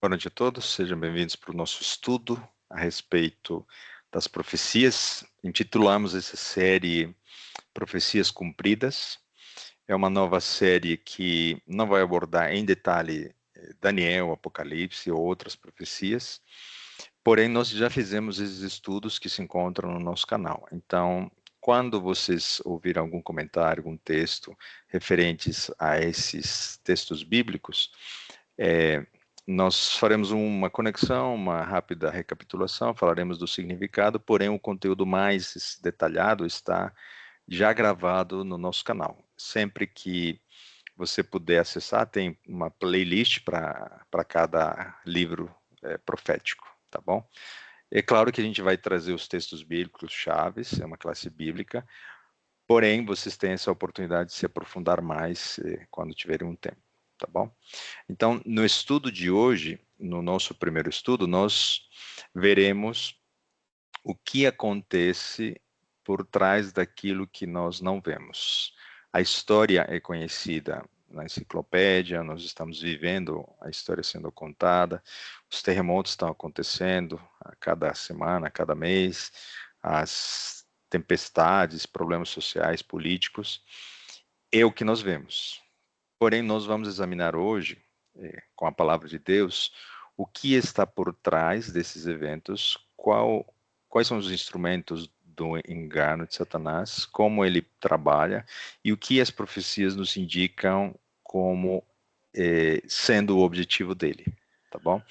Boa noite a todos, sejam bem-vindos para o nosso estudo a respeito das profecias. Intitulamos essa série Profecias Cumpridas. É uma nova série que não vai abordar em detalhe Daniel, Apocalipse ou outras profecias, porém nós já fizemos esses estudos que se encontram no nosso canal. Então, quando vocês ouvirem algum comentário, algum texto referentes a esses textos bíblicos, nós faremos uma conexão, uma rápida recapitulação, falaremos do significado, porém o conteúdo mais detalhado está já gravado no nosso canal. Sempre que você puder acessar, tem uma playlist para cada livro profético, tá bom? É claro que a gente vai trazer os textos bíblicos chaves, é uma classe bíblica, porém vocês têm essa oportunidade de se aprofundar mais quando tiverem um tempo, tá bom? Então, no estudo de hoje, no nosso primeiro estudo, nós veremos o que acontece por trás daquilo que nós não vemos. A história é conhecida na enciclopédia, nós estamos vivendo a história sendo contada, os terremotos estão acontecendo a cada semana, a cada mês, as tempestades, problemas sociais, políticos, é o que nós vemos. Porém, nós vamos examinar hoje, com a palavra de Deus, o que está por trás desses eventos, quais são os instrumentos do engano de Satanás, como ele trabalha e o que as profecias nos indicam como sendo o objetivo dele, tá bom?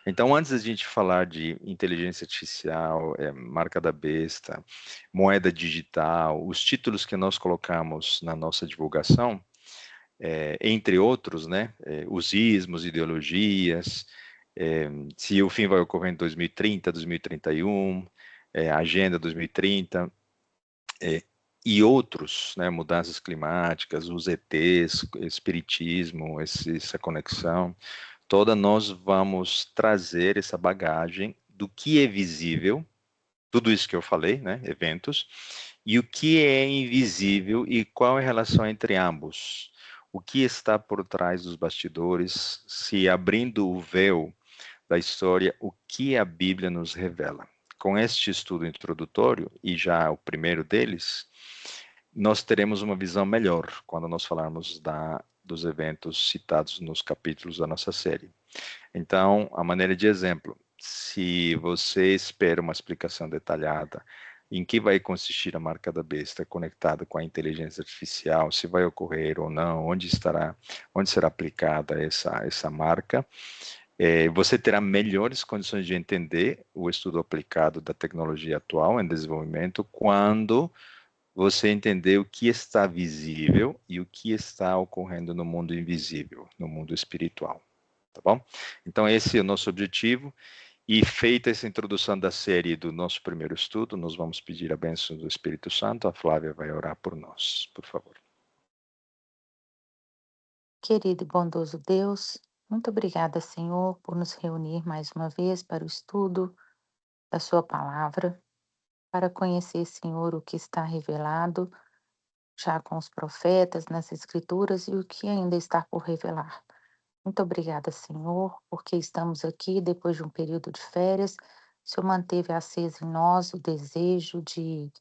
Então, antes da gente falar de inteligência artificial, marca da besta, moeda digital, os títulos que nós colocamos na nossa divulgação, entre outros, né, os ismos, ideologias, se o fim vai ocorrer em 2030, 2031, a Agenda 2030, e outros, né, mudanças climáticas, os ETs, espiritismo, essa conexão, toda nós vamos trazer essa bagagem do que é visível, tudo isso que eu falei, né, eventos, e o que é invisível e qual é a relação entre ambos. O que está por trás dos bastidores, se abrindo o véu da história, o que a Bíblia nos revela. Com este estudo introdutório, e já o primeiro deles, nós teremos uma visão melhor quando nós falarmos dos eventos citados nos capítulos da nossa série. Então, a maneira de exemplo, se você espera uma explicação detalhada em que vai consistir a marca da besta conectada com a inteligência artificial, se vai ocorrer ou não, onde será aplicada essa marca, você terá melhores condições de entender o estudo aplicado da tecnologia atual em desenvolvimento quando você entender o que está visível e o que está ocorrendo no mundo invisível, no mundo espiritual, tá bom? Então esse é o nosso objetivo, e feita essa introdução da série do nosso primeiro estudo, nós vamos pedir a bênção do Espírito Santo. A Flávia vai orar por nós, por favor. Querido e bondoso Deus, muito obrigada, Senhor, por nos reunir mais uma vez para o estudo da Sua palavra, para conhecer, Senhor, o que está revelado já com os profetas nas Escrituras e o que ainda está por revelar. Muito obrigada, Senhor, porque estamos aqui depois de um período de férias. O Senhor manteve aceso em nós o desejo de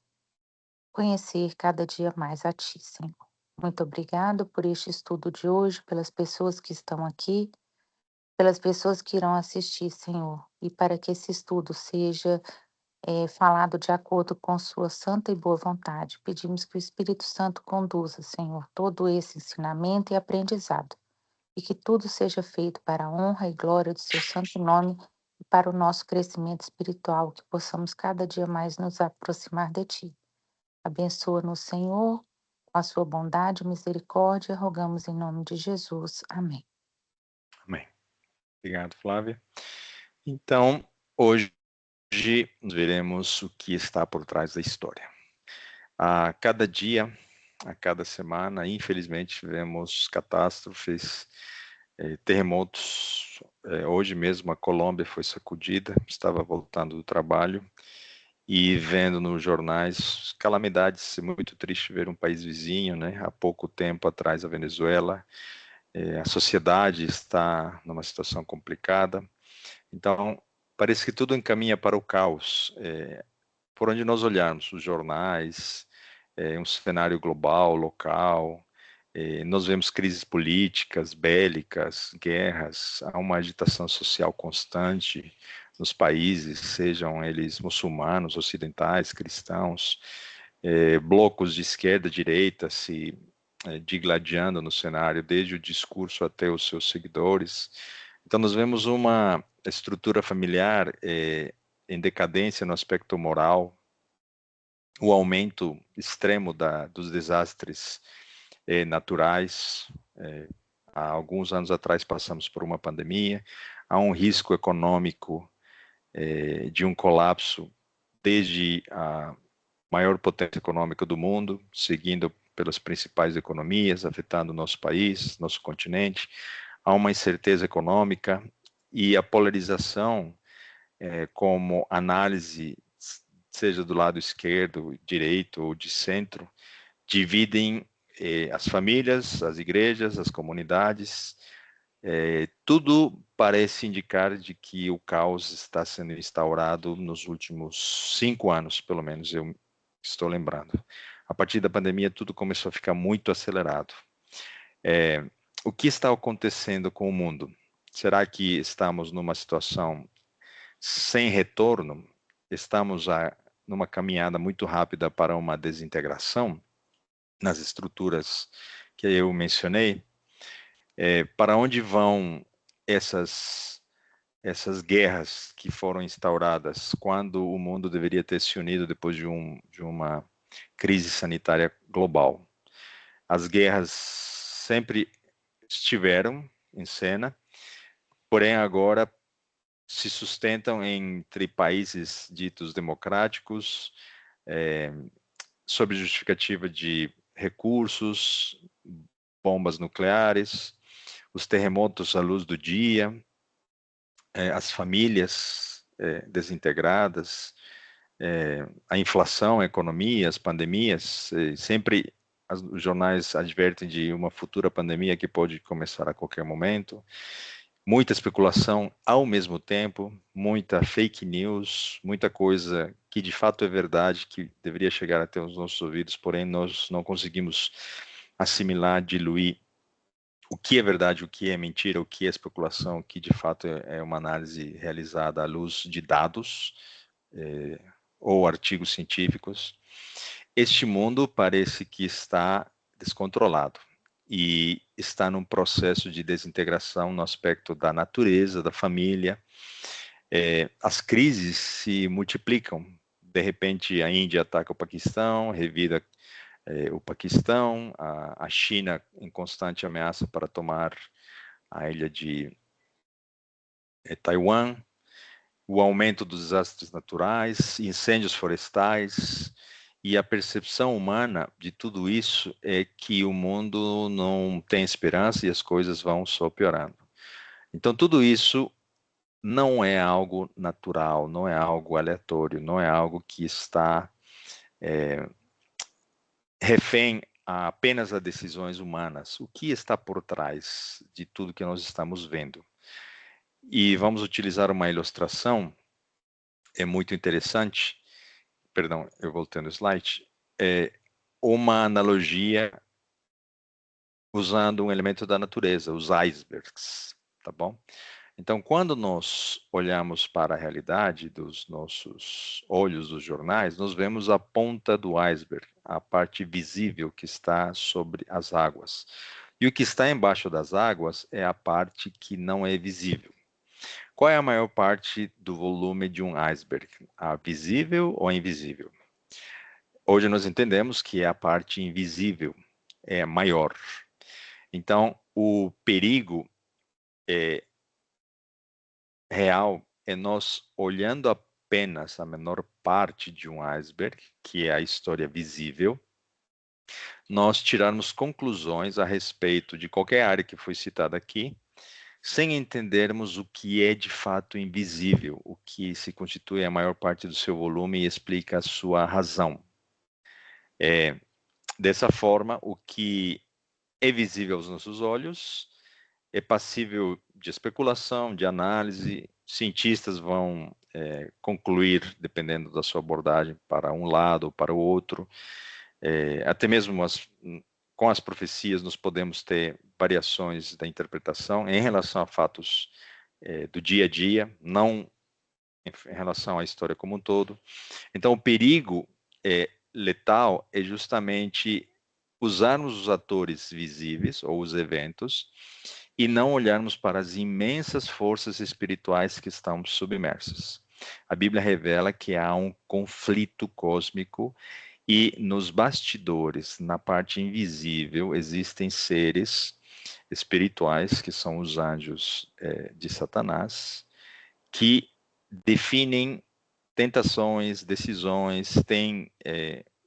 conhecer cada dia mais a Ti, Senhor. Muito obrigado por este estudo de hoje, pelas pessoas que estão aqui, pelas pessoas que irão assistir, Senhor, e para que esse estudo seja falado de acordo com sua santa e boa vontade. Pedimos que o Espírito Santo conduza, Senhor, todo esse ensinamento e aprendizado, e que tudo seja feito para a honra e glória do seu santo nome e para o nosso crescimento espiritual, que possamos cada dia mais nos aproximar de Ti. Abençoa-nos, Senhor, com a sua bondade e misericórdia, rogamos em nome de Jesus. Amém. Amém. Obrigado, Flávia. Então, hoje nós veremos o que está por trás da história. A cada dia, a cada semana, infelizmente, vemos catástrofes, terremotos. Hoje mesmo a Colômbia foi sacudida, estava voltando do trabalho e vendo nos jornais calamidades. É muito triste ver um país vizinho, né? Há pouco tempo atrás a Venezuela, a sociedade está numa situação complicada. Então, parece que tudo encaminha para o caos. Por onde nós olharmos, os jornais, um cenário global, local, nós vemos crises políticas, bélicas, guerras, há uma agitação social constante nos países, sejam eles muçulmanos, ocidentais, cristãos, blocos de esquerda, direita se digladiando no cenário, desde o discurso até os seus seguidores. Então, nós vemos uma estrutura familiar em decadência no aspecto moral, o aumento extremo dos desastres naturais. Há alguns anos atrás passamos por uma pandemia, há um risco econômico de um colapso desde a maior potência econômica do mundo, seguindo pelas principais economias, afetando o nosso país, nosso continente. Há uma incerteza econômica e a polarização como análise, seja do lado esquerdo, direito ou de centro, dividem as famílias, as igrejas, as comunidades. Tudo parece indicar de que o caos está sendo instaurado nos últimos 5 anos, pelo menos eu estou lembrando. A partir da pandemia, tudo começou a ficar muito acelerado. O que está acontecendo com o mundo? Será que estamos numa situação sem retorno? Estamos numa caminhada muito rápida para uma desintegração nas estruturas que eu mencionei? Para onde vão essas guerras que foram instauradas quando o mundo deveria ter se unido depois de uma crise sanitária global? As guerras sempre estiveram em cena, porém agora se sustentam entre países ditos democráticos, sob justificativa de recursos, bombas nucleares, os terremotos à luz do dia, as famílias desintegradas, a inflação, a economia, as pandemias, sempre os jornais advertem de uma futura pandemia que pode começar a qualquer momento. Muita especulação ao mesmo tempo, muita fake news, muita coisa que de fato é verdade, que deveria chegar até os nossos ouvidos, porém nós não conseguimos assimilar, diluir o que é verdade, o que é mentira, o que é especulação, o que de fato é uma análise realizada à luz de dados ou artigos científicos. Este mundo parece que está descontrolado e está num processo de desintegração no aspecto da natureza, da família. As crises se multiplicam. De repente, a Índia ataca o Paquistão, revira o Paquistão, a China em constante ameaça para tomar a ilha de Taiwan, o aumento dos desastres naturais, incêndios florestais, e a percepção humana de tudo isso é que o mundo não tem esperança e as coisas vão só piorando. Então, tudo isso não é algo natural, não é algo aleatório, não é algo que está refém apenas a decisões humanas. O que está por trás de tudo que nós estamos vendo? E vamos utilizar uma ilustração, é muito interessante. Perdão, eu voltei no slide. Uma analogia usando um elemento da natureza, os icebergs, tá bom? Então, quando nós olhamos para a realidade dos nossos olhos dos jornais, nós vemos a ponta do iceberg, a parte visível que está sobre as águas. E o que está embaixo das águas é a parte que não é visível. Qual é a maior parte do volume de um iceberg? A visível ou a invisível? Hoje nós entendemos que a parte invisível é maior. Então, o perigo real é nós olhando apenas a menor parte de um iceberg, que é a história visível, nós tirarmos conclusões a respeito de qualquer área que foi citada aqui, sem entendermos o que é de fato invisível, o que se constitui a maior parte do seu volume e explica a sua razão. Dessa forma, o que é visível aos nossos olhos é passível de especulação, de análise, cientistas vão concluir, dependendo da sua abordagem, para um lado ou para o outro. Até mesmo com as profecias nós podemos ter variações da interpretação em relação a fatos do dia a dia, não em relação à história como um todo. Então, o perigo letal é justamente usarmos os atores visíveis ou os eventos e não olharmos para as imensas forças espirituais que estão submersas. A Bíblia revela que há um conflito cósmico e nos bastidores, na parte invisível, existem seres espirituais, que são os anjos de Satanás, que definem tentações, decisões, tem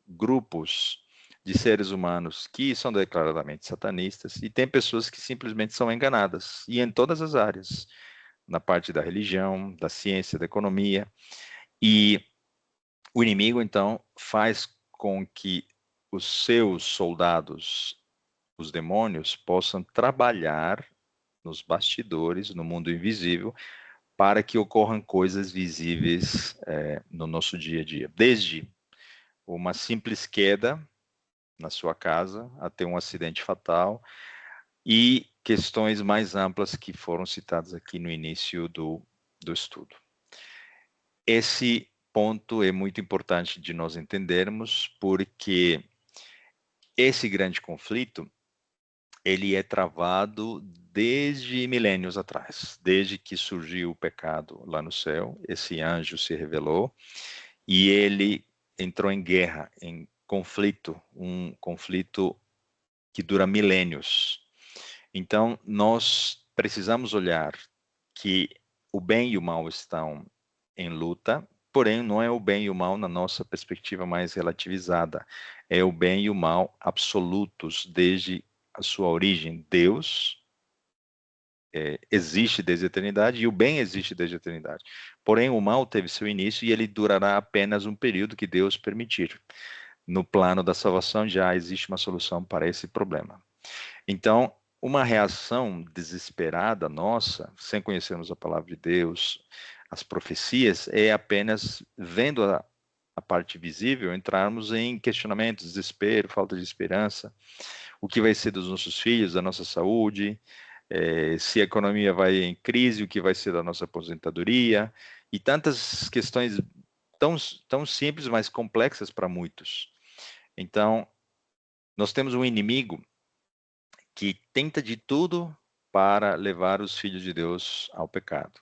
grupos de seres humanos que são declaradamente satanistas e tem pessoas que simplesmente são enganadas, e em todas as áreas, na parte da religião, da ciência, da economia, e o inimigo, então, faz com que os seus soldados, os demônios, possam trabalhar nos bastidores, no mundo invisível, para que ocorram coisas visíveis no nosso dia a dia. Desde uma simples queda na sua casa até um acidente fatal e questões mais amplas que foram citadas aqui no início do estudo. Esse ponto é muito importante de nós entendermos, porque esse grande conflito, ele é travado desde milênios atrás, desde que surgiu o pecado lá no céu, esse anjo se revelou e ele entrou em guerra, em conflito, um conflito que dura milênios. Então, nós precisamos olhar que o bem e o mal estão em luta, porém não é o bem e o mal na nossa perspectiva mais relativizada, é o bem e o mal absolutos desde a sua origem. Deus existe desde a eternidade e o bem existe desde a eternidade. Porém, o mal teve seu início e ele durará apenas um período que Deus permitir. No plano da salvação já existe uma solução para esse problema. Então, uma reação desesperada nossa, sem conhecermos a palavra de Deus, as profecias, é apenas vendo a parte visível, entrarmos em questionamento, desespero, falta de esperança, o que vai ser dos nossos filhos, da nossa saúde, se a economia vai em crise, o que vai ser da nossa aposentadoria, e tantas questões tão simples, mas complexas para muitos. Então, nós temos um inimigo que tenta de tudo para levar os filhos de Deus ao pecado.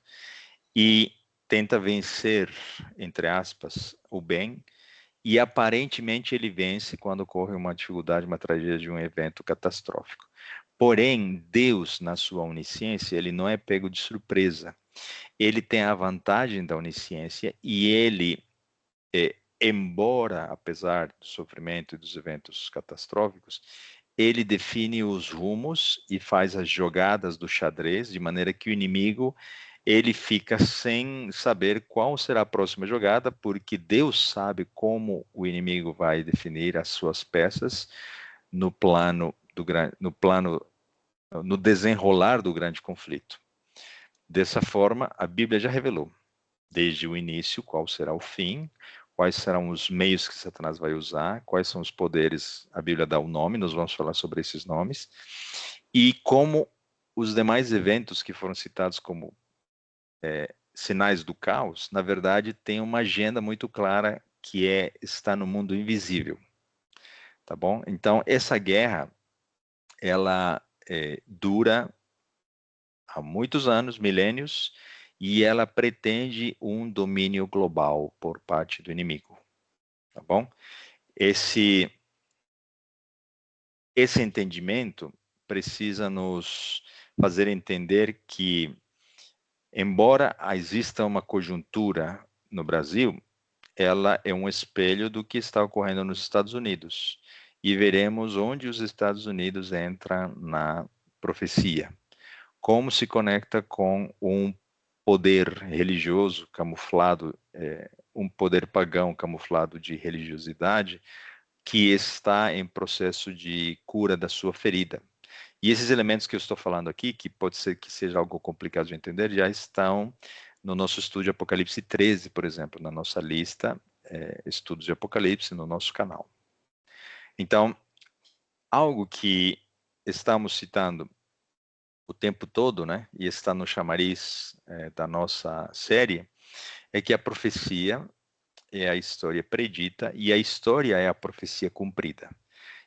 E tenta vencer, entre aspas, o bem, e aparentemente ele vence quando ocorre uma dificuldade, uma tragédia, um evento catastrófico. Porém, Deus, na sua onisciência, ele não é pego de surpresa. Ele tem a vantagem da onisciência e ele, embora, apesar do sofrimento e dos eventos catastróficos, ele define os rumos e faz as jogadas do xadrez, de maneira que o inimigo ele fica sem saber qual será a próxima jogada, porque Deus sabe como o inimigo vai definir as suas peças no no desenrolar do grande conflito. Dessa forma, a Bíblia já revelou, desde o início, qual será o fim, quais serão os meios que Satanás vai usar, quais são os poderes, a Bíblia dá o nome, nós vamos falar sobre esses nomes, e como os demais eventos que foram citados como sinais do caos, na verdade, tem uma agenda muito clara que está no mundo invisível, tá bom? Então, essa guerra, ela dura há muitos anos, milênios, e ela pretende um domínio global por parte do inimigo, tá bom? Esse entendimento precisa nos fazer entender que, embora exista uma conjuntura no Brasil, ela é um espelho do que está ocorrendo nos Estados Unidos. E veremos onde os Estados Unidos entram na profecia. Como se conecta com um poder religioso camuflado, um poder pagão camuflado de religiosidade, que está em processo de cura da sua ferida. E esses elementos que eu estou falando aqui, que pode ser que seja algo complicado de entender, já estão no nosso estudo de Apocalipse 13, por exemplo, na nossa lista, estudos de Apocalipse no nosso canal. Então, algo que estamos citando o tempo todo, né, e está no chamariz da nossa série, é que a profecia é a história predita e a história é a profecia cumprida.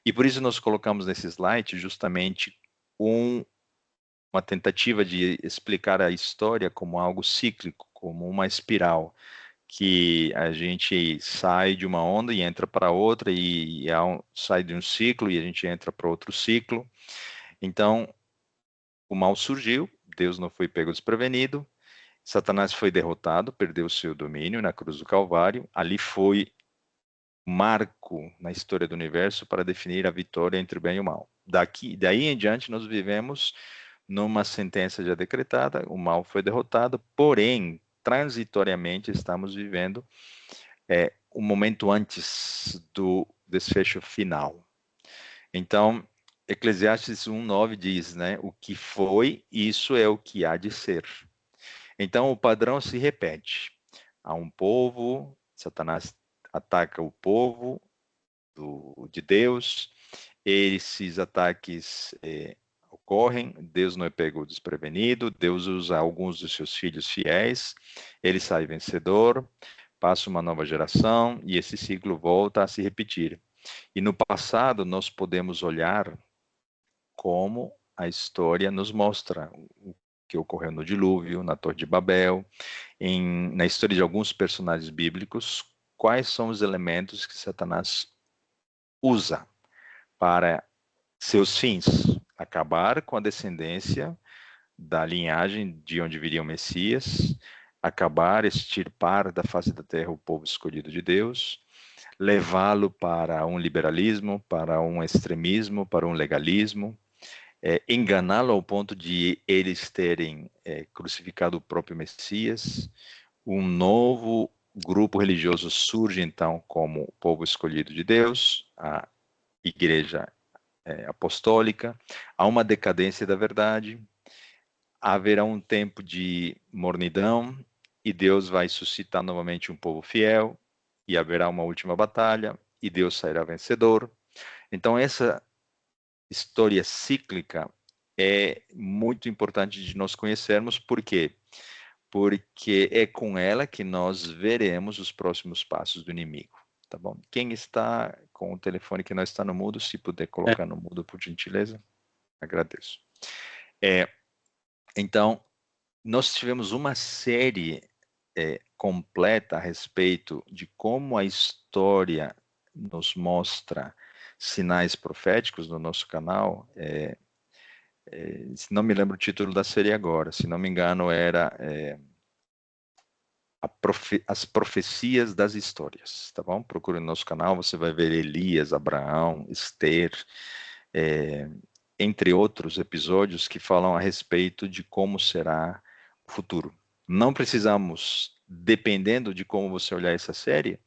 E por isso nós colocamos nesse slide justamente uma tentativa de explicar a história como algo cíclico, como uma espiral, que a gente sai de uma onda e entra para outra, e sai de um ciclo e a gente entra para outro ciclo. Então, o mal surgiu, Deus não foi pego desprevenido, Satanás foi derrotado, perdeu seu domínio na cruz do Calvário, ali foi marco na história do universo para definir a vitória entre o bem e o mal. Daí em diante, nós vivemos numa sentença já decretada, o mal foi derrotado, porém, transitoriamente, estamos vivendo um momento antes do desfecho final. Então, Eclesiastes 1:9 diz, né, o que foi, isso é o que há de ser. Então, o padrão se repete. Há um povo, Satanás ataca o povo de Deus, esses ataques ocorrem, Deus não é pego desprevenido, Deus usa alguns dos seus filhos fiéis, ele sai vencedor, passa uma nova geração e esse ciclo volta a se repetir. E no passado nós podemos olhar como a história nos mostra o que ocorreu no dilúvio, na Torre de Babel, na história de alguns personagens bíblicos, quais são os elementos que Satanás usa para seus fins, acabar com a descendência da linhagem de onde viria o Messias, acabar, extirpar da face da terra o povo escolhido de Deus, levá-lo para um liberalismo, para um extremismo, para um legalismo, enganá-lo ao ponto de eles terem crucificado o próprio Messias. Um novo grupo religioso surge, então, como o povo escolhido de Deus, a igreja apostólica, há uma decadência da verdade, haverá um tempo de mornidão e Deus vai suscitar novamente um povo fiel e haverá uma última batalha e Deus sairá vencedor. Então essa história cíclica é muito importante de nós conhecermos, por quê? Porque é com ela que nós veremos os próximos passos do inimigo, tá bom? Quem está com o telefone que não está no mudo, se puder colocar no mudo, por gentileza, agradeço. Então, nós tivemos uma série completa a respeito de como a história nos mostra sinais proféticos no nosso canal. Não me lembro o título da série agora, se não me engano era As Profecias das Histórias, tá bom? Procure no nosso canal, você vai ver Elias, Abraão, Esther, entre outros episódios que falam a respeito de como será o futuro. Não precisamos, dependendo de como você olhar essa série,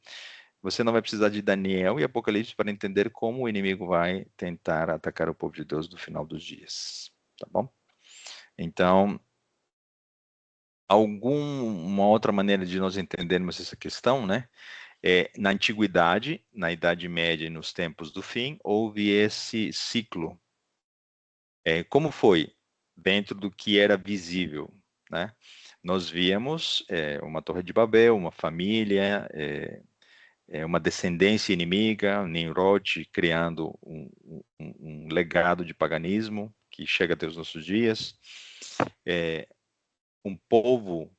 você não vai precisar de Daniel e Apocalipse para entender como o inimigo vai tentar atacar o povo de Deus no final dos dias, tá bom? Então, uma outra maneira de nós entendermos essa questão, né? Na antiguidade, na Idade Média e nos tempos do fim, houve esse ciclo. Como foi? Dentro do que era visível, né? Nós víamos uma Torre de Babel, uma família, uma descendência inimiga, Nimrod criando um legado de paganismo que chega até os nossos dias, um povo,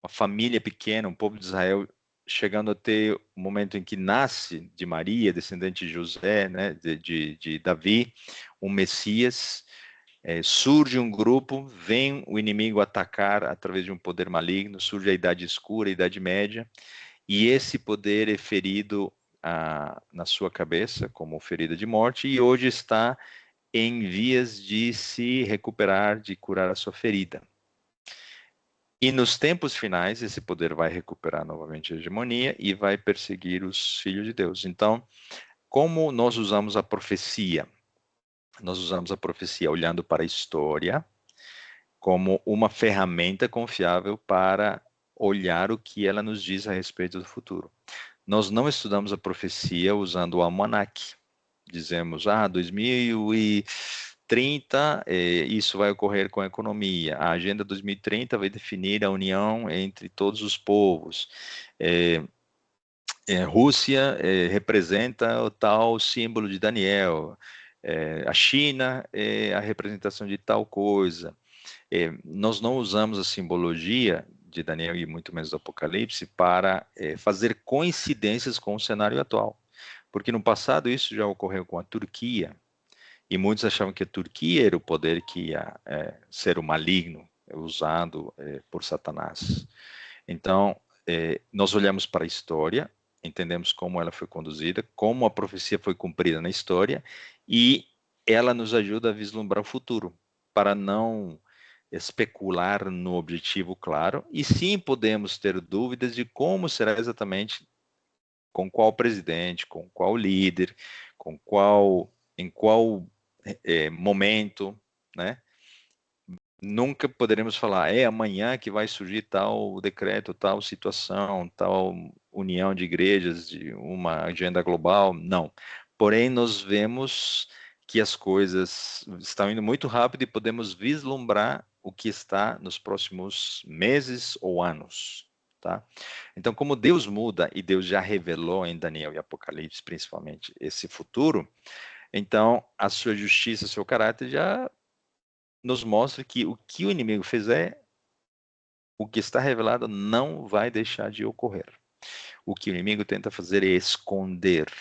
uma família pequena, um povo de Israel chegando a ter o momento em que nasce de Maria, descendente de José, né, de Davi, um Messias. Surge um grupo, vem o inimigo atacar através de um poder maligno, surge a Idade Escura, a Idade Média, e esse poder é ferido na sua cabeça, como ferida de morte, e hoje está em vias de se recuperar, de curar a sua ferida. E nos tempos finais, esse poder vai recuperar novamente a hegemonia e vai perseguir os filhos de Deus. Então, como nós usamos a profecia? Nós usamos a profecia olhando para a história, como uma ferramenta confiável para olhar o que ela nos diz a respeito do futuro. Nós não estudamos a profecia usando o almanaque. Dizemos, 2030, isso vai ocorrer com a economia. A Agenda 2030 vai definir a união entre todos os povos. Rússia representa o tal símbolo de Daniel. A China é a representação de tal coisa. Nós não usamos a simbologia de Daniel e muito menos do Apocalipse para fazer coincidências com o cenário atual. Porque no passado isso já ocorreu com a Turquia, e muitos achavam que a Turquia era o poder que ia ser o maligno usado por Satanás. Então, nós olhamos para a história, entendemos como ela foi conduzida, como a profecia foi cumprida na história, e ela nos ajuda a vislumbrar o futuro, para não especular no objetivo claro, e sim podemos ter dúvidas de como será exatamente, com qual presidente, com qual líder, em qual momento, né? Nunca poderemos falar, amanhã que vai surgir tal decreto, tal situação, tal união de igrejas, de uma agenda global, não. Porém, nós vemos que as coisas estão indo muito rápido e podemos vislumbrar o que está nos próximos meses ou anos, tá? Então, como Deus muda e Deus já revelou em Daniel e Apocalipse, principalmente, esse futuro, então a sua justiça, seu caráter já nos mostra que o inimigo fizer, o que está revelado não vai deixar de ocorrer. O que o inimigo tenta fazer é esconder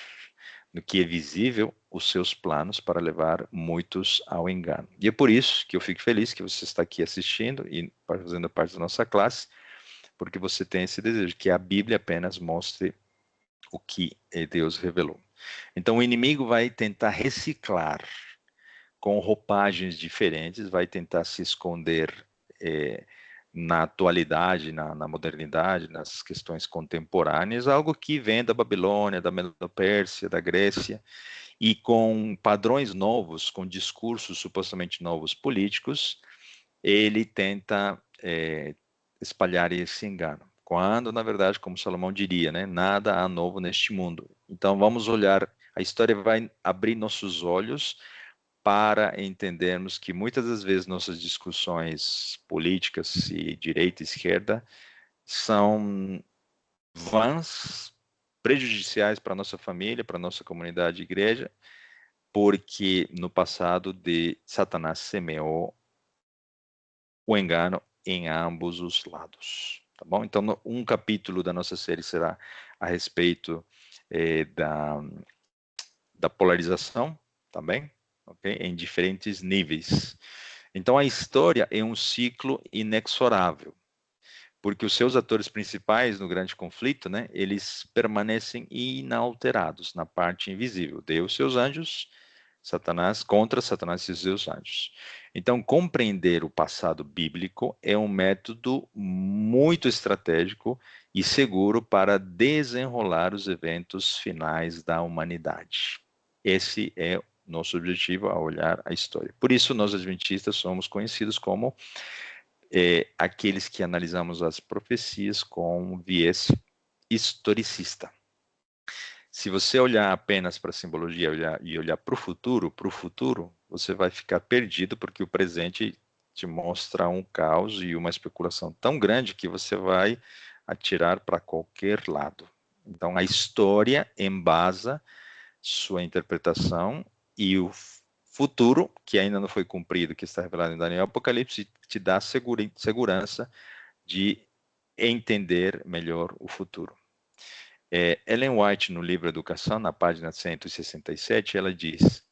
no que é visível os seus planos para levar muitos ao engano. E é por isso que eu fico feliz que você está aqui assistindo e fazendo parte da nossa classe, porque você tem esse desejo, que a Bíblia apenas mostre o que Deus revelou. Então o inimigo vai tentar reciclar com roupagens diferentes, vai tentar se esconder na atualidade, na modernidade, nas questões contemporâneas, algo que vem da Babilônia, da Medo-Pérsia, da Grécia, e com padrões novos, com discursos supostamente novos políticos, ele tenta espalhar esse engano. Quando, na verdade, como Salomão diria, né, nada há novo neste mundo. Então, vamos olhar, a história vai abrir nossos olhos para entendermos que muitas das vezes nossas discussões políticas, se direita e esquerda, são vãs, prejudiciais para a nossa família, para a nossa comunidade de igreja, porque no passado Satanás semeou o engano em ambos os lados. Tá bom? Então, um capítulo da nossa série será a respeito da polarização, tá bem? Okay? Em diferentes níveis. Então, a história é um ciclo inexorável, porque os seus atores principais no grande conflito, né, eles permanecem inalterados na parte invisível. Deus, seus anjos, Satanás, contra Satanás e seus anjos. Então, compreender o passado bíblico é um método muito estratégico e seguro para desenrolar os eventos finais da humanidade. Esse é nosso objetivo ao olhar a história. Por isso, nós adventistas somos conhecidos como aqueles que analisamos as profecias com um viés historicista. Se você olhar apenas para a simbologia e olhar para o futuro, você vai ficar perdido, porque o presente te mostra um caos e uma especulação tão grande que você vai atirar para qualquer lado. Então, a história embasa sua interpretação, e o futuro, que ainda não foi cumprido, que está revelado em Daniel Apocalipse, te dá segurança de entender melhor o futuro. Ellen White, no livro Educação, na página 167, ela diz: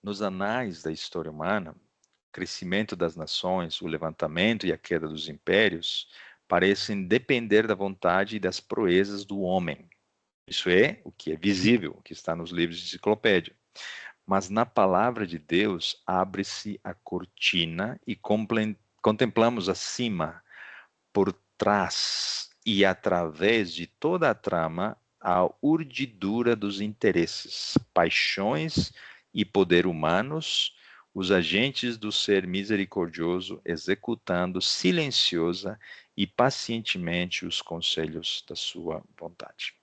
nos anais da história humana, o crescimento das nações, o levantamento e a queda dos impérios parecem depender da vontade e das proezas do homem. Isso é o que é visível, o que está nos livros de enciclopédia. Mas na palavra de Deus abre-se a cortina e contemplamos acima, por trás e através de toda a trama, a urdidura dos interesses, paixões e poder humanos, os agentes do ser misericordioso, executando silenciosa e pacientemente os conselhos da sua vontade.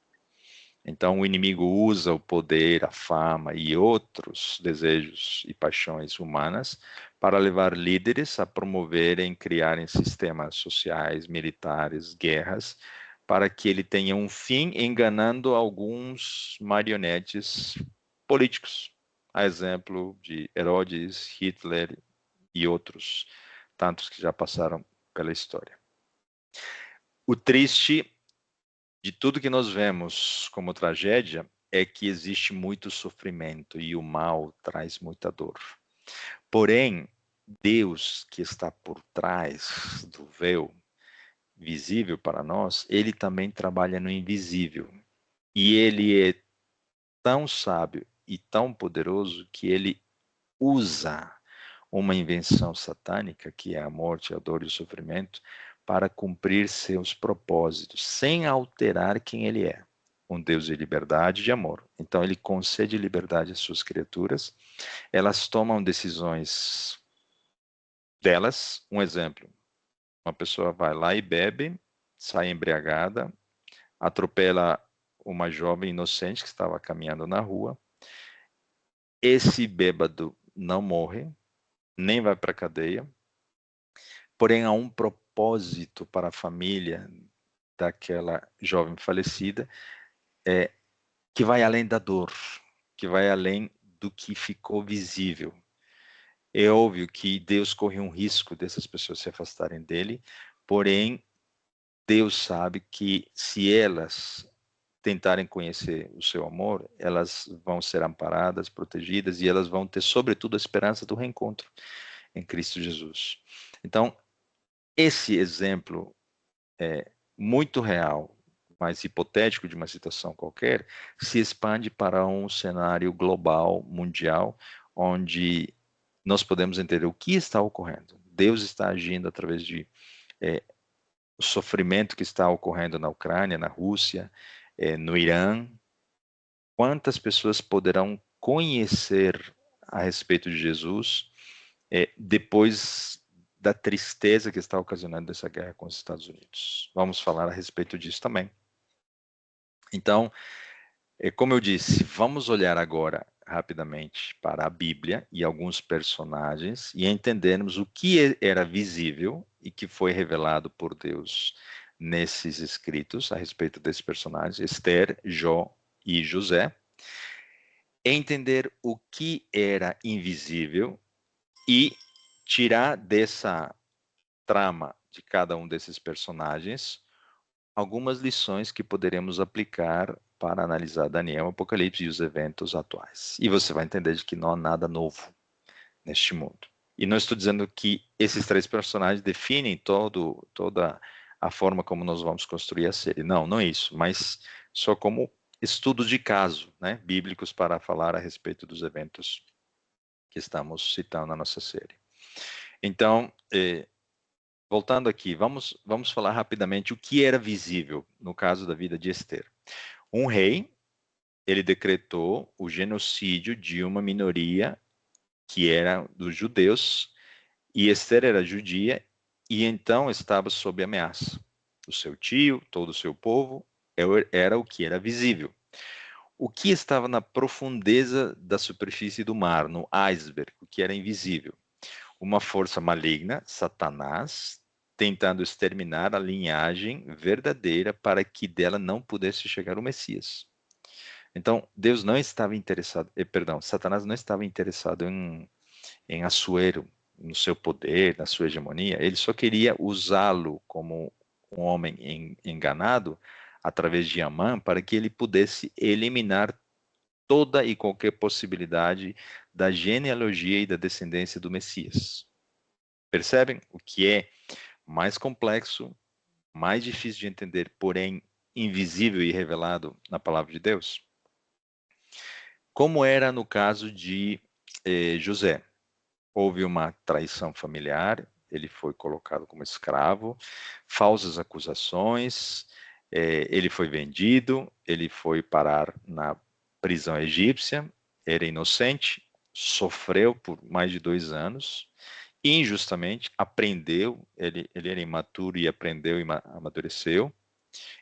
Então, o inimigo usa o poder, a fama e outros desejos e paixões humanas para levar líderes a promoverem, criarem sistemas sociais, militares, guerras, para que ele tenha um fim enganando alguns marionetes políticos. A exemplo de Herodes, Hitler e outros tantos que já passaram pela história. O triste de tudo que nós vemos como tragédia é que existe muito sofrimento e o mal traz muita dor. Porém, Deus que está por trás do véu visível para nós, ele também trabalha no invisível. E ele é tão sábio e tão poderoso que ele usa uma invenção satânica, que é a morte, a dor e o sofrimento, para cumprir seus propósitos, sem alterar quem ele é. Um Deus de liberdade e de amor. Então, ele concede liberdade às suas criaturas, elas tomam decisões delas. Um exemplo, uma pessoa vai lá e bebe, sai embriagada, atropela uma jovem inocente que estava caminhando na rua. Esse bêbado não morre, nem vai para a cadeia, porém há um propósito para a família daquela jovem falecida, que vai além da dor, que vai além do que ficou visível. É óbvio que Deus corre um risco dessas pessoas se afastarem dele, porém Deus sabe que se elas tentarem conhecer o seu amor, elas vão ser amparadas, protegidas e elas vão ter, sobretudo, a esperança do reencontro em Cristo Jesus. Então, esse exemplo é muito real, mas hipotético de uma situação qualquer, se expande para um cenário global, mundial, onde nós podemos entender o que está ocorrendo. Deus está agindo através de o sofrimento que está ocorrendo na Ucrânia, na Rússia, no Irã. Quantas pessoas poderão conhecer a respeito de Jesus depois da tristeza que está ocasionando essa guerra com os Estados Unidos? Vamos falar a respeito disso também. Então, como eu disse, vamos olhar agora rapidamente para a Bíblia e alguns personagens e entendermos o que era visível e que foi revelado por Deus nesses escritos a respeito desses personagens, Esther, Jó e José, entender o que era invisível e tirar dessa trama de cada um desses personagens algumas lições que poderemos aplicar para analisar Daniel, Apocalipse e os eventos atuais. E você vai entender de que não há nada novo neste mundo. E não estou dizendo que esses três personagens definem toda a forma como nós vamos construir a série. Não, não é isso, mas só como estudos de caso, né, bíblicos para falar a respeito dos eventos que estamos citando na nossa série. Então, voltando aqui, vamos falar rapidamente o que era visível no caso da vida de Esther. Um rei, ele decretou o genocídio de uma minoria que era dos judeus, e Esther era judia, e então estava sob ameaça. O seu tio, todo o seu povo, era o que era visível. O que estava na profundeza da superfície do mar, no iceberg, o que era invisível? Uma força maligna, Satanás, tentando exterminar a linhagem verdadeira para que dela não pudesse chegar o Messias. Então, Deus não estava interessado, Satanás não estava interessado em Assuero, no seu poder, na sua hegemonia. Ele só queria usá-lo como um homem enganado através de Amã para que ele pudesse eliminar toda e qualquer possibilidade da genealogia e da descendência do Messias. Percebem o que é mais complexo, mais difícil de entender, porém invisível e revelado na palavra de Deus? Como era no caso de José. Houve uma traição familiar, ele foi colocado como escravo, falsas acusações, ele foi vendido, ele foi parar na prisão egípcia, era inocente, sofreu por mais de 2 anos, injustamente, aprendeu, ele era imaturo e aprendeu e amadureceu,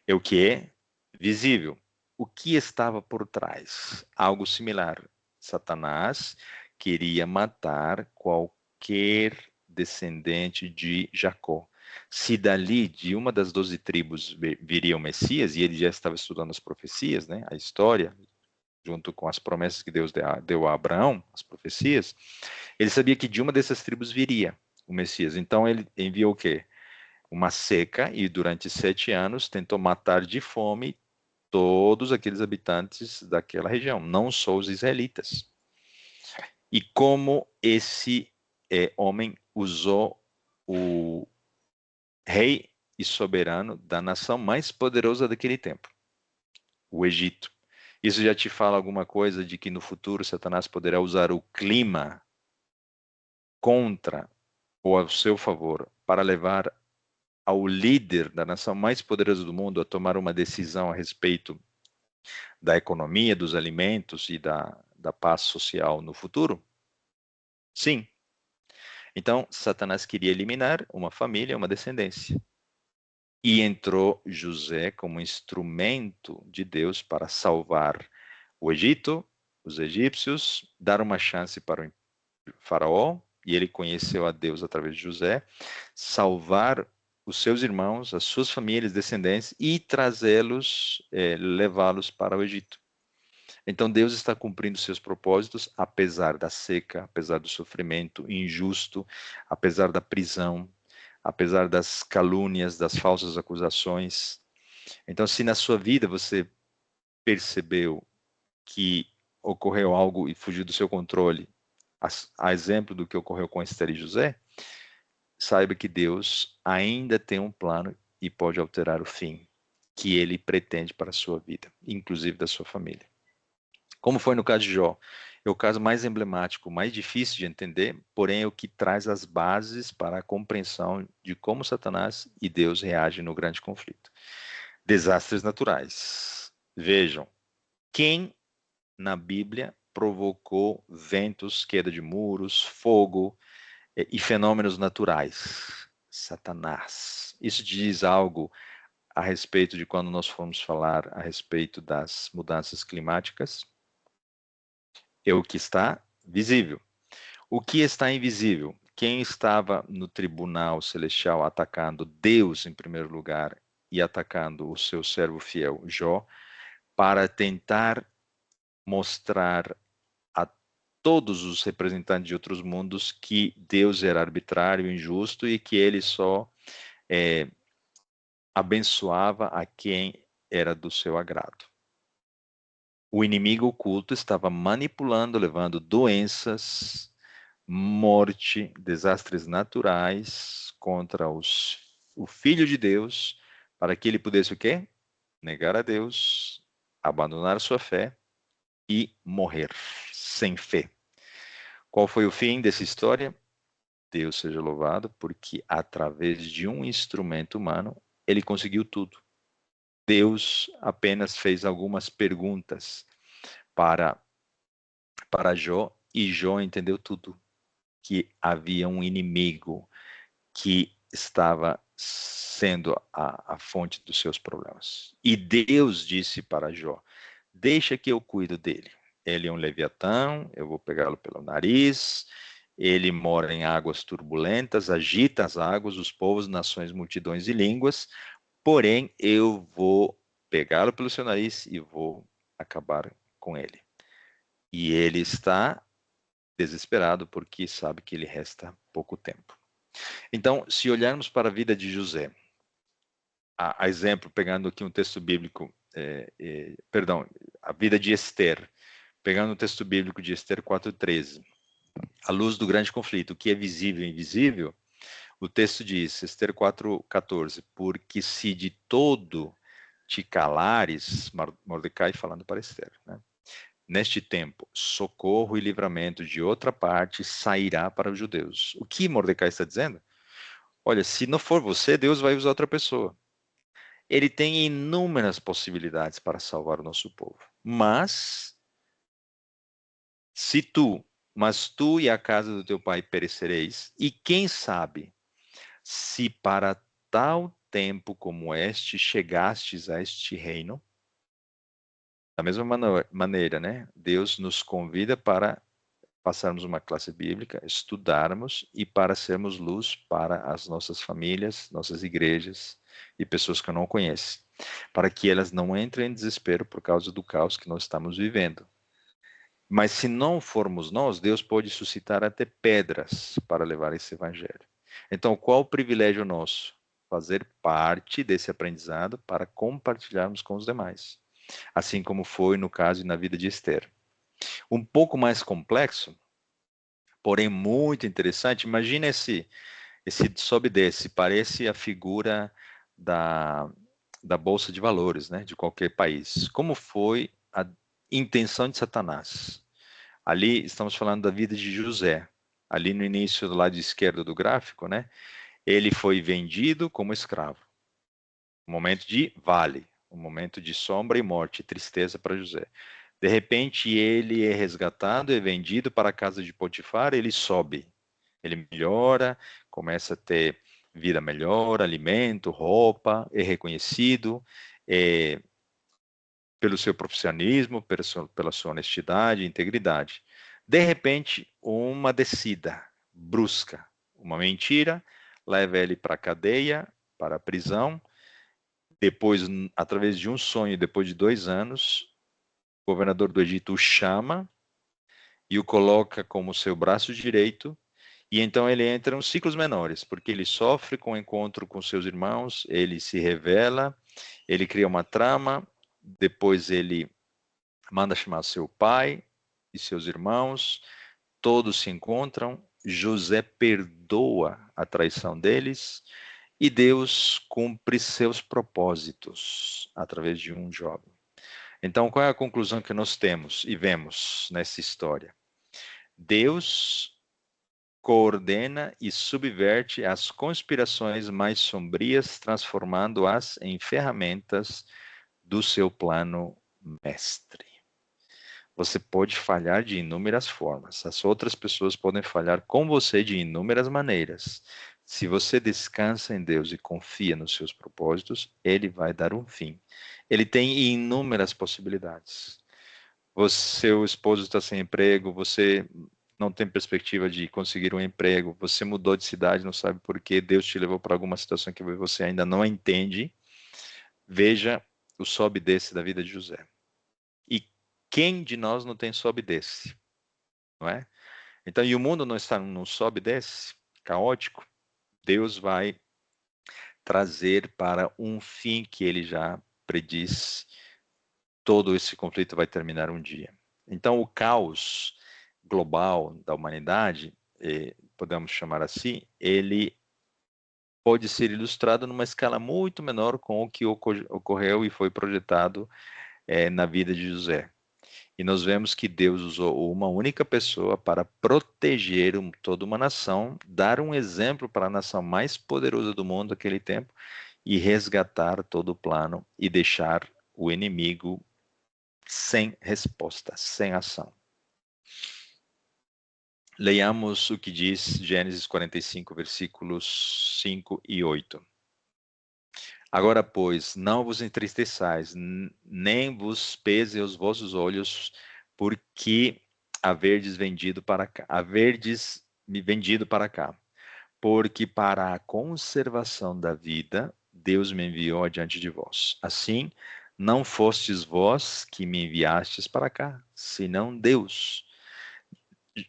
é o que é visível. O que estava por trás? Algo similar. Satanás queria matar qualquer descendente de Jacó. Se dali, de uma das 12 tribos, viria o Messias, e ele já estava estudando as profecias, né, a história, junto com as promessas que Deus deu a Abraão, as profecias, ele sabia que de uma dessas tribos viria o Messias. Então ele enviou o quê? Uma seca, e durante 7 anos tentou matar de fome todos aqueles habitantes daquela região, não só os israelitas. E como esse homem usou o rei e soberano da nação mais poderosa daquele tempo, o Egito. Isso já te fala alguma coisa de que no futuro Satanás poderá usar o clima contra ou a seu favor para levar ao líder da nação mais poderosa do mundo a tomar uma decisão a respeito da economia, dos alimentos e da paz social no futuro? Sim. Então, Satanás queria eliminar uma família, uma descendência. E entrou José como instrumento de Deus para salvar o Egito, os egípcios, dar uma chance para o faraó, e ele conheceu a Deus através de José, salvar os seus irmãos, as suas famílias, descendentes, e trazê-los, levá-los para o Egito. Então Deus está cumprindo seus propósitos, apesar da seca, apesar do sofrimento injusto, apesar da prisão, apesar das calúnias, das falsas acusações. Então, se na sua vida você percebeu que ocorreu algo e fugiu do seu controle, a exemplo do que ocorreu com Esther e José, saiba que Deus ainda tem um plano e pode alterar o fim que ele pretende para a sua vida, inclusive da sua família. Como foi no caso de Jó. É o caso mais emblemático, mais difícil de entender, porém é o que traz as bases para a compreensão de como Satanás e Deus reagem no grande conflito. Desastres naturais. Vejam, quem na Bíblia provocou ventos, queda de muros, fogo e fenômenos naturais? Satanás. Isso diz algo a respeito de quando nós formos falar a respeito das mudanças climáticas? É o que está visível. O que está invisível? Quem estava no tribunal celestial atacando Deus em primeiro lugar e atacando o seu servo fiel Jó, para tentar mostrar a todos os representantes de outros mundos que Deus era arbitrário, injusto e que ele só abençoava a quem era do seu agrado. O inimigo oculto estava manipulando, levando doenças, morte, desastres naturais contra o Filho de Deus, para que ele pudesse o quê? Negar a Deus, abandonar sua fé e morrer sem fé. Qual foi o fim dessa história? Deus seja louvado, porque através de um instrumento humano, ele conseguiu tudo. Deus apenas fez algumas perguntas para Jó, e Jó entendeu tudo, que havia um inimigo que estava sendo a fonte dos seus problemas. E Deus disse para Jó: deixa que eu cuido dele. Ele é um leviatã, eu vou pegá-lo pelo nariz, ele mora em águas turbulentas, agita as águas, os povos, nações, multidões e línguas, porém eu vou pegá-lo pelo seu nariz e vou acabar com ele. E ele está desesperado porque sabe que lhe resta pouco tempo. Então, se olharmos para a vida de José, a exemplo, pegando aqui um texto bíblico, perdão, a vida de Esther, pegando o texto bíblico de Esther 4:13, à luz do grande conflito, o que é visível e invisível, o texto diz, Esther 4:14, porque se de todo te calares, Mordecai falando para Esther, né? Neste tempo, socorro e livramento de outra parte sairá para os judeus. O que Mordecai está dizendo? Olha, se não for você, Deus vai usar outra pessoa. Ele tem inúmeras possibilidades para salvar o nosso povo. Mas, se tu mas tu e a casa do teu pai perecereis, e quem sabe se para tal tempo como este chegastes a este reino? Da mesma maneira, né? Deus nos convida para passarmos uma classe bíblica, estudarmos e para sermos luz para as nossas famílias, nossas igrejas e pessoas que não conhecem, para que elas não entrem em desespero por causa do caos que nós estamos vivendo. Mas se não formos nós, Deus pode suscitar até pedras para levar esse evangelho. Então, qual o privilégio nosso? Fazer parte desse aprendizado para compartilharmos com os demais, assim como foi no caso e na vida de Esther. Um pouco mais complexo, porém muito interessante. Imagina esse sobe e desce, parece a figura da, da Bolsa de Valores, né, de qualquer país. Como foi a intenção de Satanás? Ali estamos falando da vida de José. Ali no início, do lado esquerdo do gráfico, né, ele foi vendido como escravo. Um momento de vale, um momento de sombra e morte, tristeza para José. De repente, ele é resgatado, é vendido para a casa de Potifar, ele sobe, ele melhora, começa a ter vida melhor, alimento, roupa, é reconhecido pelo seu profissionalismo, pela sua honestidade e integridade. De repente, uma descida brusca, uma mentira, leva ele para a cadeia, para a prisão. Depois, através de um sonho, depois de 2 anos, o governador do Egito o chama e o coloca como seu braço direito. E então ele entra nos ciclos menores, porque ele sofre com o encontro com seus irmãos, ele se revela, ele cria uma trama, depois ele manda chamar seu pai e seus irmãos, todos se encontram, José perdoa a traição deles e Deus cumpre seus propósitos através de um jovem. Então, qual é a conclusão que nós temos e vemos nessa história? Deus coordena e subverte as conspirações mais sombrias, transformando-as em ferramentas do seu plano mestre. Você pode falhar de inúmeras formas, as outras pessoas podem falhar com você de inúmeras maneiras. Se você descansa em Deus e confia nos seus propósitos, Ele vai dar um fim. Ele tem inúmeras possibilidades. Seu esposo está sem emprego, você não tem perspectiva de conseguir um emprego, você mudou de cidade, não sabe por quê, Deus te levou para alguma situação que você ainda não entende. Veja o sobe e desce da vida de José. E quem de nós não tem sobe e desce, não é? Então, e o mundo não está num sobe e desce caótico, Deus vai trazer para um fim que ele já prediz. Todo esse conflito vai terminar um dia. Então, o caos global da humanidade, podemos chamar assim, ele pode ser ilustrado numa escala muito menor com o que ocorreu e foi projetado na vida de José. E nós vemos que Deus usou uma única pessoa para proteger toda uma nação, dar um exemplo para a nação mais poderosa do mundo naquele tempo e resgatar todo o plano e deixar o inimigo sem resposta, sem ação. Leiamos o que diz Gênesis 45, versículos 5 e 8. Agora, pois, não vos entristeçais, nem vos pese os vossos olhos, porque haverdes me vendido para cá. Porque para a conservação da vida, Deus me enviou adiante de vós. Assim, não fostes vós que me enviastes para cá, senão Deus.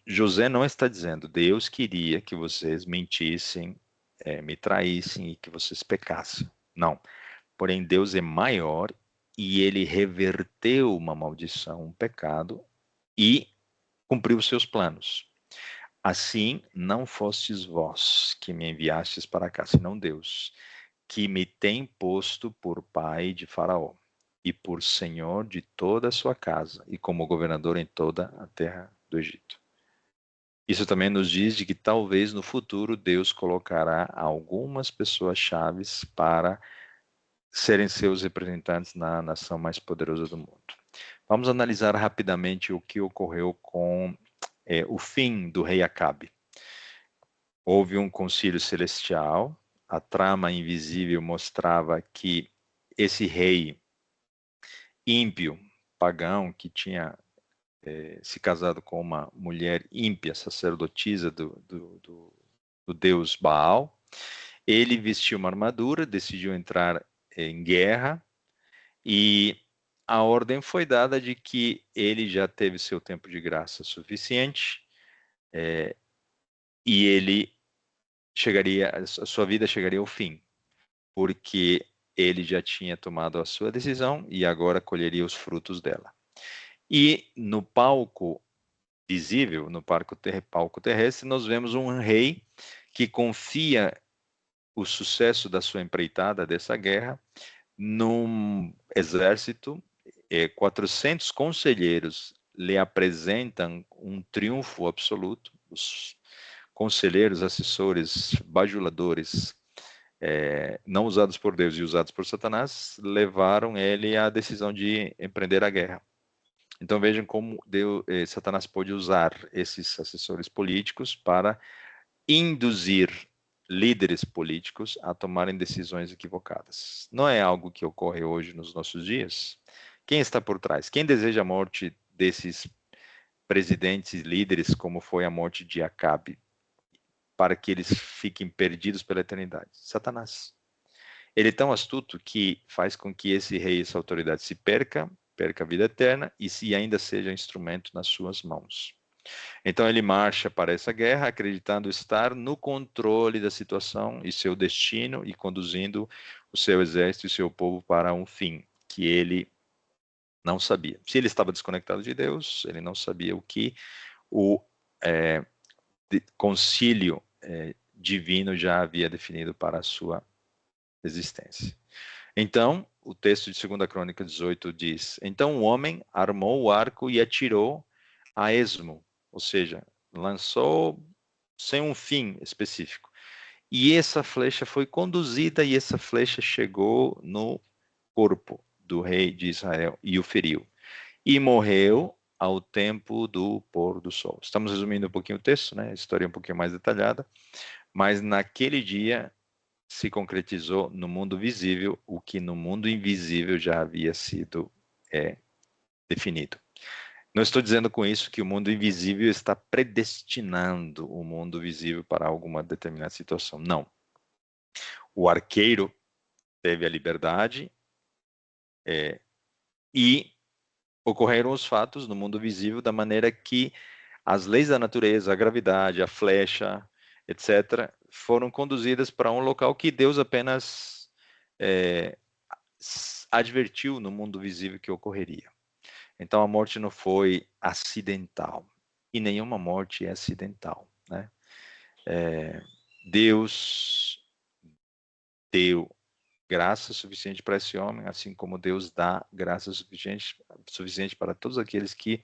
José não está dizendo, Deus queria que vocês mentissem, me traíssem e que vocês pecassem. Não. Porém, Deus é maior e ele reverteu uma maldição, um pecado e cumpriu os seus planos. Assim, não fostes vós que me enviastes para cá, senão Deus, que me tem posto por pai de Faraó e por senhor de toda a sua casa e como governador em toda a terra do Egito. Isso também nos diz de que talvez no futuro Deus colocará algumas pessoas chaves para serem seus representantes na nação mais poderosa do mundo. Vamos analisar rapidamente o que ocorreu com o fim do rei Acabe. Houve um concílio celestial, a trama invisível mostrava que esse rei ímpio, pagão, que tinha se casado com uma mulher ímpia, sacerdotisa do deus Baal, ele vestiu uma armadura, decidiu entrar em guerra, e a ordem foi dada de que ele já teve seu tempo de graça suficiente, e ele a sua vida chegaria ao fim, porque ele já tinha tomado a sua decisão e agora colheria os frutos dela. E no palco visível, no palco terrestre, nós vemos um rei que confia o sucesso da sua empreitada dessa guerra num exército. 400 conselheiros lhe apresentam um triunfo absoluto. Os conselheiros, assessores, bajuladores, não usados por Deus e usados por Satanás, levaram ele à decisão de empreender a guerra. Então vejam como Satanás pode usar esses assessores políticos para induzir líderes políticos a tomarem decisões equivocadas. Não é algo que ocorre hoje nos nossos dias? Quem está por trás? Quem deseja a morte desses presidentes e líderes, como foi a morte de Acabe, para que eles fiquem perdidos pela eternidade? Satanás. Ele é tão astuto que faz com que esse rei, essa autoridade se perca a vida eterna e se ainda seja instrumento nas suas mãos. Então ele marcha para essa guerra acreditando estar no controle da situação e seu destino e conduzindo o seu exército e seu povo para um fim que ele não sabia. Se ele estava desconectado de Deus, ele não sabia o que o concílio divino já havia definido para a sua existência. Então, o texto de 2 Crônica 18 diz: Então o homem armou o arco e atirou a esmo, ou seja, lançou sem um fim específico. E essa flecha foi conduzida e essa flecha chegou no corpo do rei de Israel e o feriu. E morreu ao tempo do pôr do sol. Estamos resumindo um pouquinho o texto, né? A história é um pouquinho mais detalhada, mas naquele dia se concretizou no mundo visível o que no mundo invisível já havia sido definido. Não estou dizendo com isso que o mundo invisível está predestinando o mundo visível para alguma determinada situação. Não. O arqueiro teve a liberdade e ocorreram os fatos no mundo visível da maneira que as leis da natureza, a gravidade, a flecha, etc., foram conduzidas para um local que Deus apenas advertiu no mundo visível que ocorreria. Então a morte não foi acidental, e nenhuma morte é acidental, né? Deus deu graça suficiente para esse homem, assim como Deus dá graça suficiente para todos aqueles que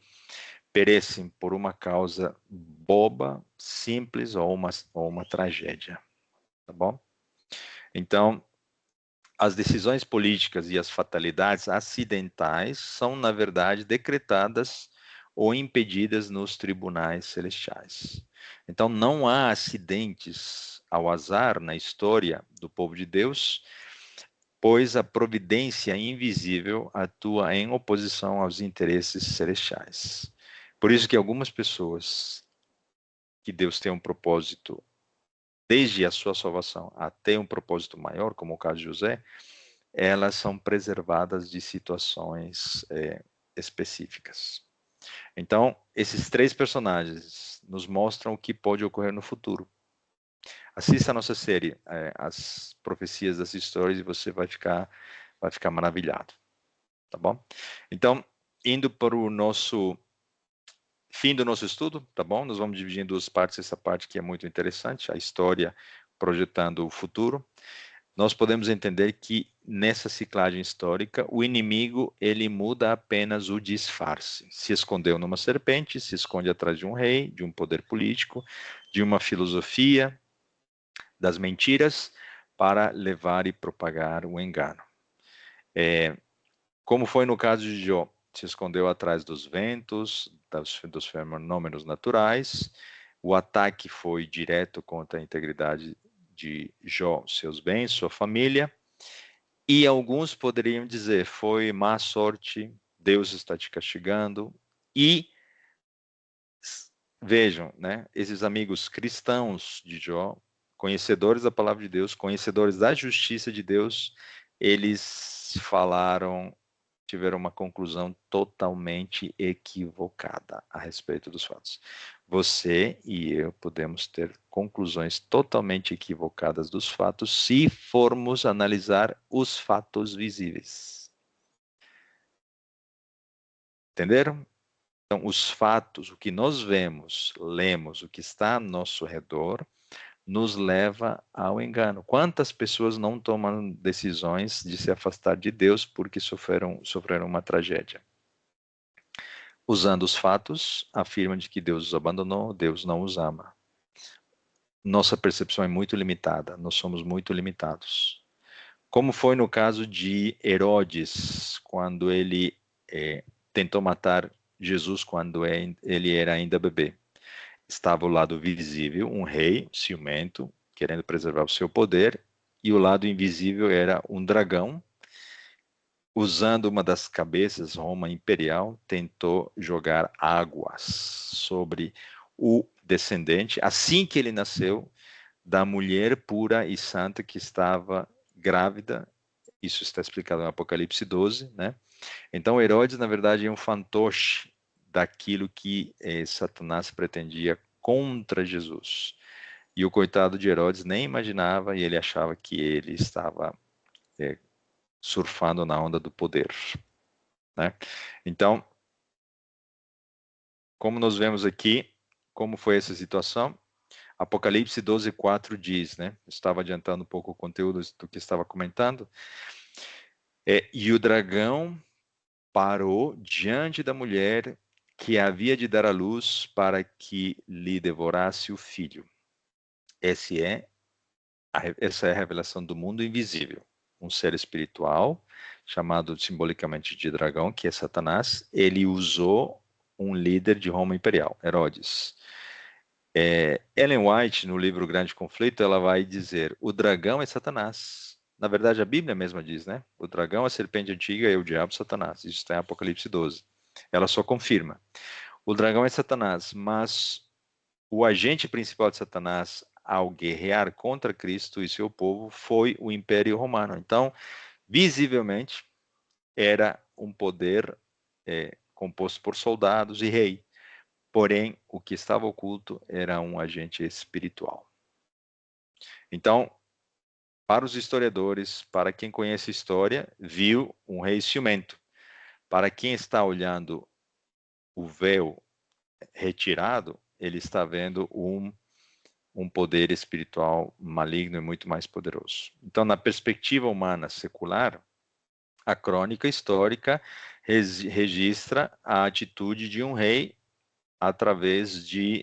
perecem por uma causa boba, simples ou uma tragédia, tá bom? Então, as decisões políticas e as fatalidades acidentais são, na verdade, decretadas ou impedidas nos tribunais celestiais. Então, não há acidentes ao azar na história do povo de Deus, pois a providência invisível atua em oposição aos interesses celestiais. Por isso que algumas pessoas que Deus tem um propósito, desde a sua salvação até um propósito maior, como o caso de José, elas são preservadas de situações específicas. Então, esses três personagens nos mostram o que pode ocorrer no futuro. Assista a nossa série, As Profecias das Histórias, e você vai ficar maravilhado, tá bom? Então, indo para o nosso fim do nosso estudo, tá bom? Nós vamos dividir em duas partes, essa parte que é muito interessante, a história projetando o futuro. Nós podemos entender que nessa ciclagem histórica, o inimigo ele muda apenas o disfarce. Se escondeu numa serpente, se esconde atrás de um rei, de um poder político, de uma filosofia das mentiras, para levar e propagar o engano. Como foi no caso de Jó. se escondeu atrás dos ventos, dos fenômenos naturais. O ataque foi direto contra a integridade de Jó, seus bens, sua família. E alguns poderiam dizer, foi má sorte, Deus está te castigando. E vejam, né, esses amigos cristãos de Jó, conhecedores da palavra de Deus, conhecedores da justiça de Deus, eles tiveram uma conclusão totalmente equivocada a respeito dos fatos. Você e eu podemos ter conclusões totalmente equivocadas dos fatos se formos analisar os fatos visíveis. Entenderam? Então, os fatos, o que nós vemos, lemos, o que está ao nosso redor, nos leva ao engano. Quantas pessoas não tomam decisões de se afastar de Deus porque sofreram uma tragédia? Usando os fatos, afirmam de que Deus os abandonou, Deus não os ama. Nossa percepção é muito limitada, nós somos muito limitados. Como foi no caso de Herodes, quando ele tentou matar Jesus quando ele era ainda bebê. Estava o lado visível, um rei ciumento, querendo preservar o seu poder, e o lado invisível era um dragão, usando uma das cabeças, Roma imperial, tentou jogar águas sobre o descendente, assim que ele nasceu, da mulher pura e santa que estava grávida. Isso está explicado em Apocalipse 12, né? Então, Herodes, na verdade, é um fantoche daquilo que Satanás pretendia contra Jesus. E o coitado de Herodes nem imaginava e ele achava que ele estava surfando na onda do poder, né? Então, como nós vemos aqui, como foi essa situação? Apocalipse 12:4 diz, né? Estava adiantando um pouco o conteúdo do que estava comentando. E o dragão parou diante da mulher que havia de dar à luz para que lhe devorasse o filho. Essa é a revelação do mundo invisível. Um ser espiritual, chamado simbolicamente de dragão, que é Satanás, ele usou um líder de Roma Imperial, Herodes. Ellen White, no livro Grande Conflito, ela vai dizer, o dragão é Satanás. Na verdade, a Bíblia mesma diz, né? O dragão, a serpente antiga e o diabo, Satanás. Isso está em Apocalipse 12. Ela só confirma. O dragão é Satanás, mas o agente principal de Satanás ao guerrear contra Cristo e seu povo foi o Império Romano. Então, visivelmente, era um poder composto por soldados e rei. Porém, o que estava oculto era um agente espiritual. Então, para os historiadores, para quem conhece história, viu um rei ciumento. Para quem está olhando o véu retirado, ele está vendo um poder espiritual maligno e muito mais poderoso. Então, na perspectiva humana secular, a crônica histórica registra a atitude de um rei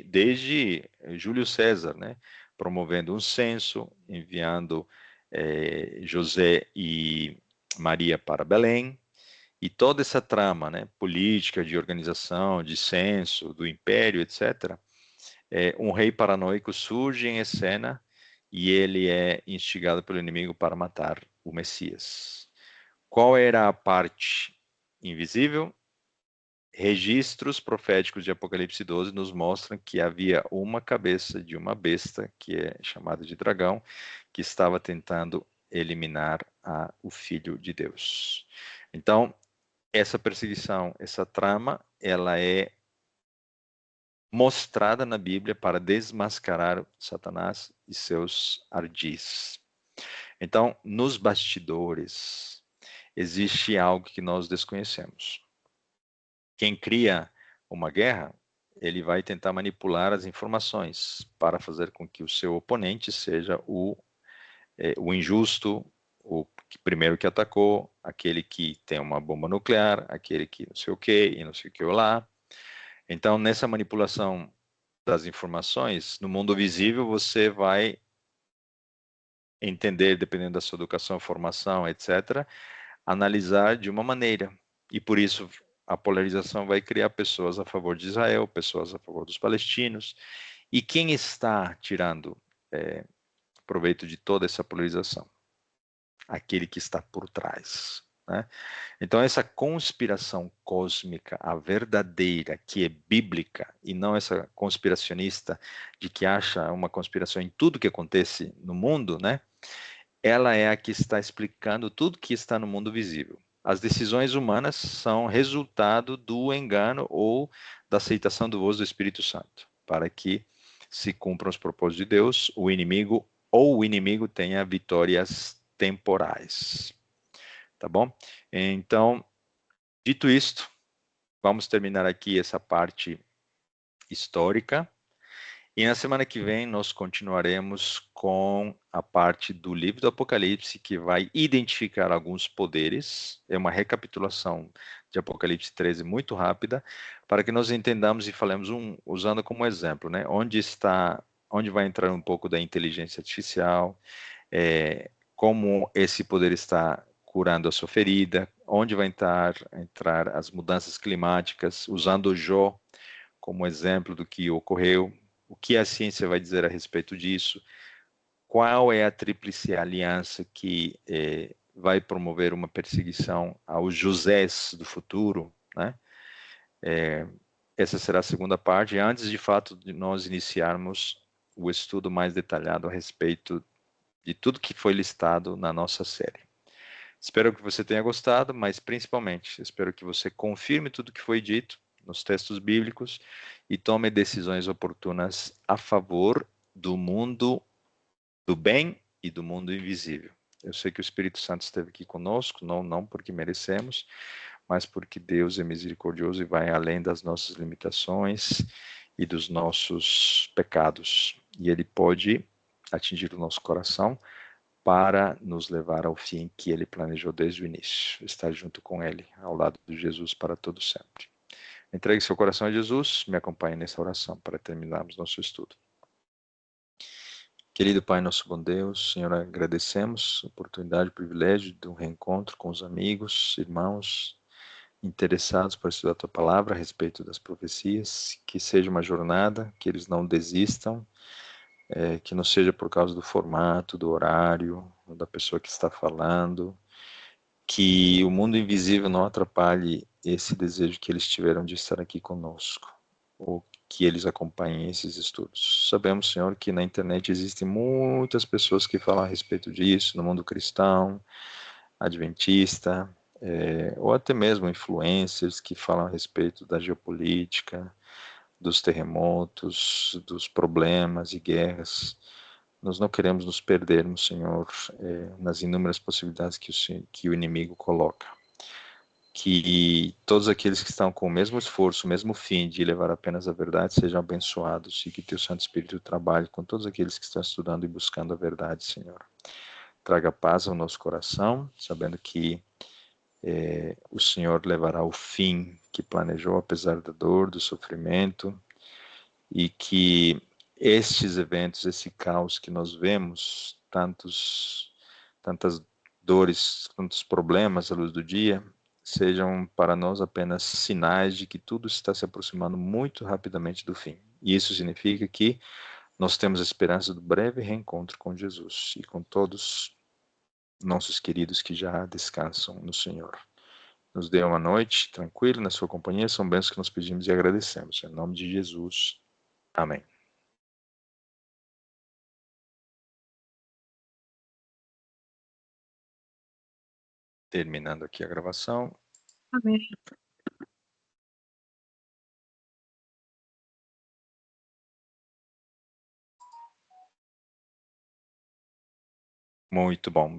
desde Júlio César, né, promovendo um censo, enviando José e Maria para Belém, e toda essa trama, né, política, de organização, de censo, do império, etc., um rei paranoico surge em cena e ele é instigado pelo inimigo para matar o Messias. Qual era a parte invisível? Registros proféticos de Apocalipse 12 nos mostram que havia uma cabeça de uma besta, que é chamada de dragão, que estava tentando eliminar o Filho de Deus. Então, essa perseguição, essa trama, ela é mostrada na Bíblia para desmascarar Satanás e seus ardis. Então, nos bastidores, existe algo que nós desconhecemos. Quem cria uma guerra, ele vai tentar manipular as informações para fazer com que o seu oponente seja o injusto, o primeiro que atacou, aquele que tem uma bomba nuclear, aquele que não sei o que e não sei o que lá. Então, nessa manipulação das informações, no mundo visível você vai entender, dependendo da sua educação, formação, etc., analisar de uma maneira. E por isso a polarização vai criar pessoas a favor de Israel, pessoas a favor dos palestinos. E quem está tirando proveito de toda essa polarização? Aquele que está por trás, né? Então, essa conspiração cósmica, a verdadeira, que é bíblica, e não essa conspiracionista de que acha uma conspiração em tudo que acontece no mundo, né? Ela é a que está explicando tudo que está no mundo visível. As decisões humanas são resultado do engano ou da aceitação do voz do Espírito Santo, para que se cumpram os propósitos de Deus, o inimigo tenha vitórias temporais. Tá bom? Então, dito isto, vamos terminar aqui essa parte histórica. E na semana que vem nós continuaremos com a parte do livro do Apocalipse, que vai identificar alguns poderes. É uma recapitulação de Apocalipse 13 muito rápida, para que nós entendamos e falemos usando como exemplo, né? Onde vai entrar um pouco da inteligência artificial, como esse poder está curando a sua ferida, onde vai entrar as mudanças climáticas, usando Jó como exemplo do que ocorreu, o que a ciência vai dizer a respeito disso, qual é a tríplice aliança que vai promover uma perseguição aos Josés do futuro, né? Essa será a segunda parte, antes de fato de nós iniciarmos o estudo mais detalhado a respeito de tudo que foi listado na nossa série. Espero que você tenha gostado, mas principalmente espero que você confirme tudo que foi dito nos textos bíblicos e tome decisões oportunas a favor do mundo do bem e do mundo invisível. Eu sei que o Espírito Santo esteve aqui conosco, não porque merecemos, mas porque Deus é misericordioso e vai além das nossas limitações e dos nossos pecados. E Ele pode atingir o nosso coração para nos levar ao fim que Ele planejou desde o início, estar junto com Ele, ao lado de Jesus para todo sempre. Entregue seu coração a Jesus, me acompanhe nessa oração para terminarmos nosso estudo. Querido Pai, nosso bom Deus, Senhor, agradecemos a oportunidade, o privilégio de um reencontro com os amigos, irmãos, interessados por estudar a Tua Palavra a respeito das profecias, que seja uma jornada, que eles não desistam, que não seja por causa do formato, do horário, da pessoa que está falando, que o mundo invisível não atrapalhe esse desejo que eles tiveram de estar aqui conosco, ou que eles acompanhem esses estudos. Sabemos, Senhor, que na internet existem muitas pessoas que falam a respeito disso, no mundo cristão, adventista, ou até mesmo influencers que falam a respeito da geopolítica, dos terremotos, dos problemas e guerras. Nós não queremos nos perdermos, Senhor, nas inúmeras possibilidades que o inimigo coloca. Que todos aqueles que estão com o mesmo esforço, o mesmo fim de levar apenas a verdade sejam abençoados e que Teu Santo Espírito trabalhe com todos aqueles que estão estudando e buscando a verdade, Senhor. Traga paz ao nosso coração, sabendo que o Senhor levará o fim que planejou, apesar da dor, do sofrimento, e que estes eventos, esse caos que nós vemos, tantas dores, tantos problemas à luz do dia, sejam para nós apenas sinais de que tudo está se aproximando muito rapidamente do fim. E isso significa que nós temos a esperança do breve reencontro com Jesus e com todos nossos queridos que já descansam no Senhor. Nos dê uma noite tranquila na sua companhia, são bênçãos que nós pedimos e agradecemos. Em nome de Jesus. Amém. Terminando aqui a gravação. Amém. Muito bom.